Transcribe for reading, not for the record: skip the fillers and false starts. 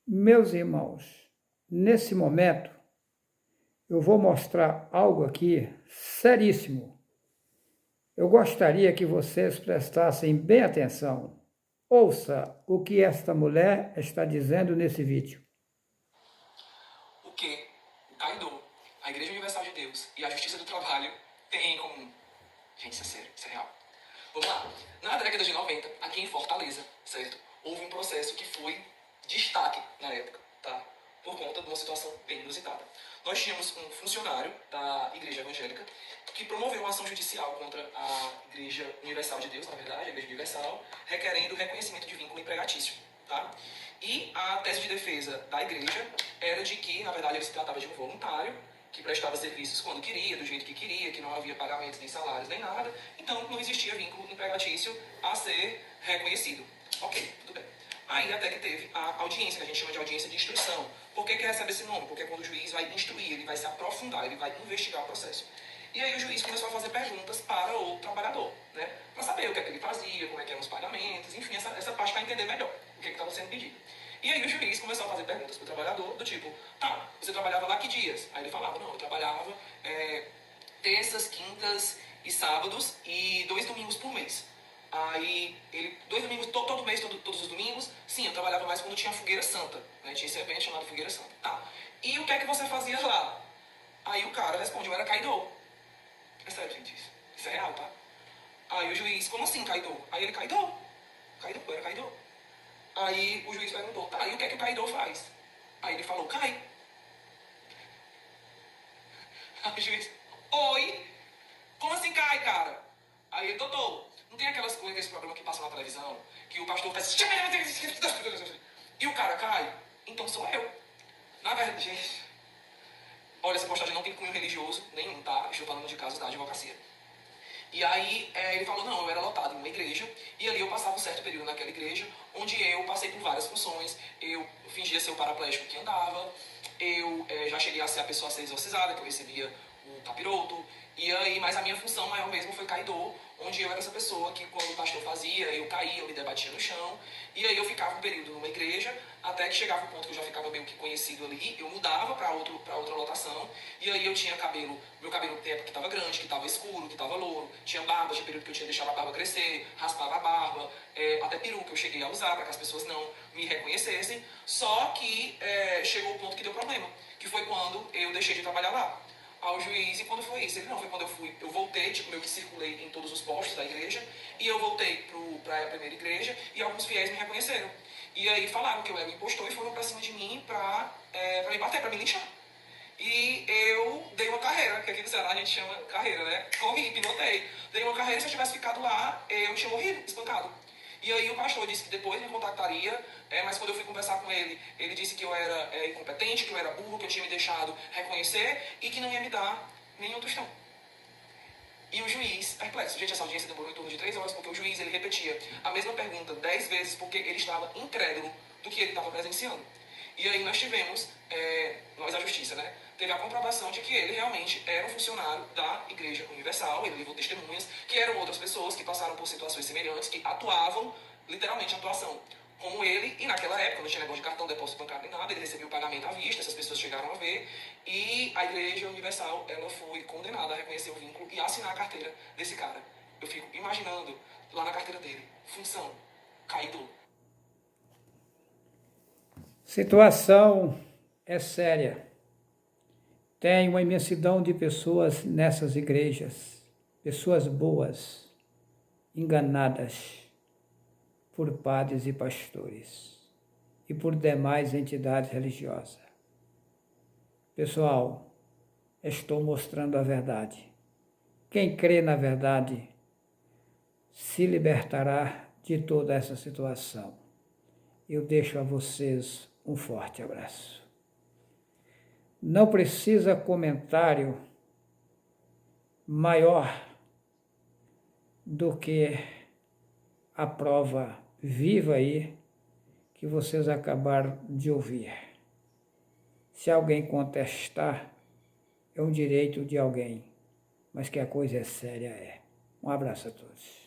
Meus irmãos, nesse momento eu vou mostrar algo aqui seríssimo. Eu gostaria que vocês prestassem bem atenção. Ouça o que esta mulher está dizendo nesse vídeo. O que o Kaido, a Igreja Universal de Deus e a Justiça do Trabalho têm em comum? Gente, isso é sério, isso é real. Vamos lá. Na década de 90, aqui em Fortaleza, certo? Houve um processo que foi destaque na época, tá? Por conta de uma situação bem inusitada. Nós tínhamos um funcionário da Igreja Evangélica que promoveu uma ação judicial contra a Igreja Universal de Deus, na verdade, a Igreja Universal, requerendo reconhecimento de vínculo empregatício, tá? E a tese de defesa da igreja era de que, na verdade, ele se tratava de um voluntário que prestava serviços quando queria, do jeito que queria, que não havia pagamentos, nem salários, nem nada. Então, não existia vínculo empregatício a ser reconhecido. Ok, tudo bem. Aí até que teve a audiência, que a gente chama de audiência de instrução. Por que recebe esse nome? Porque quando o juiz vai instruir, ele vai se aprofundar, ele vai investigar o processo. E aí o juiz começou a fazer perguntas para o trabalhador, né? Para saber o que é que ele fazia, como é que eram os pagamentos, enfim, essa parte para entender melhor o que estava sendo pedido. E aí o juiz começou a fazer perguntas para o trabalhador, do tipo, tá, você trabalhava lá que dias? Aí ele falava, não, eu trabalhava terças, quintas e sábados e 2 domingos por mês. Aí, ele, 2 domingos, todo mês, todos os domingos, sim, eu trabalhava mais quando tinha Fogueira Santa, né? Tinha esse evento chamado Fogueira Santa. Tá. E o que é que você fazia lá? Aí o cara responde, eu era Kaido. É sério, gente, isso é real, tá? Aí o juiz, como assim, Kaido? Aí ele, Kaido, eu era Kaido. Aí o juiz perguntou, tá, e o que é que o Kaido faz? Aí ele falou, cai. Aí o juiz, oi? Como assim cai, cara? Aí ele, doutor, não tem aquelas coisas, esse programa que passa na televisão, que o pastor faz... E o cara cai? Então sou eu. Na verdade, gente... Olha, essa postagem não tem cunho religioso nenhum, tá? Estou falando de casos da advocacia. E aí ele falou, não, eu era lotado em uma igreja, e ali eu passava um certo período naquela igreja, onde eu passei por várias funções, eu fingia ser o paraplégico que andava, eu já cheguei a ser a pessoa a ser exorcizada, que eu recebia o capiroto, e aí, mas a minha função maior mesmo foi caidor, onde eu era essa pessoa que quando o pastor fazia, eu caía, eu me debatia no chão, e aí eu ficava um período numa igreja, até que chegava um ponto que eu já ficava meio que conhecido ali, eu mudava para outra lotação, e aí eu tinha cabelo, meu cabelo no tempo que estava grande, que estava escuro, que estava louro, tinha barba, tinha período que eu tinha deixado a barba crescer, raspava a barba, até peruca eu cheguei a usar para que as pessoas não me reconhecessem, só que chegou o ponto que deu problema, que foi quando eu deixei de trabalhar lá. Ao juiz, e quando foi isso? Ele, não, foi quando eu voltei, tipo, meio que circulei em todos os postos da igreja, e eu voltei para a primeira igreja, e alguns fiéis me reconheceram. E aí falaram que eu era um impostor e foram pra cima de mim pra me bater, pra me linchar. E eu dei uma carreira, que aqui no Ceará a gente chama carreira, né? Corri, pilotei. Dei uma carreira, se eu tivesse ficado lá, eu tinha morrido, espancado. E aí o pastor disse que depois me contactaria, mas quando eu fui conversar com ele, ele disse que eu era incompetente, que eu era burro, que eu tinha me deixado reconhecer e que não ia me dar nenhum tostão. E o juiz, perplexo, gente, essa audiência demorou em torno de 3 horas, porque o juiz ele repetia a mesma pergunta 10 vezes, porque ele estava incrédulo do que ele estava presenciando. E aí nós tivemos, nós a justiça, né, teve a comprovação de que ele realmente era um funcionário da Igreja Universal, ele levou testemunhas, que eram outras pessoas que passaram por situações semelhantes, que atuavam, literalmente atuação, como ele, e naquela época não tinha negócio de cartão, depósito bancário nem nada, ele recebia o pagamento à vista, essas pessoas chegaram a ver, e a Igreja Universal, ela foi condenada a reconhecer o vínculo e a assinar a carteira desse cara. Eu fico imaginando, lá na carteira dele, função, caído. Situação é séria. Tem uma imensidão de pessoas nessas igrejas, pessoas boas, enganadas por padres e pastores e por demais entidades religiosas. Pessoal, estou mostrando a verdade. Quem crê na verdade se libertará de toda essa situação. Eu deixo a vocês um forte abraço. Não precisa comentário maior do que a prova viva aí que vocês acabaram de ouvir. Se alguém contestar, é um direito de alguém, mas que a coisa é séria é. Um abraço a todos.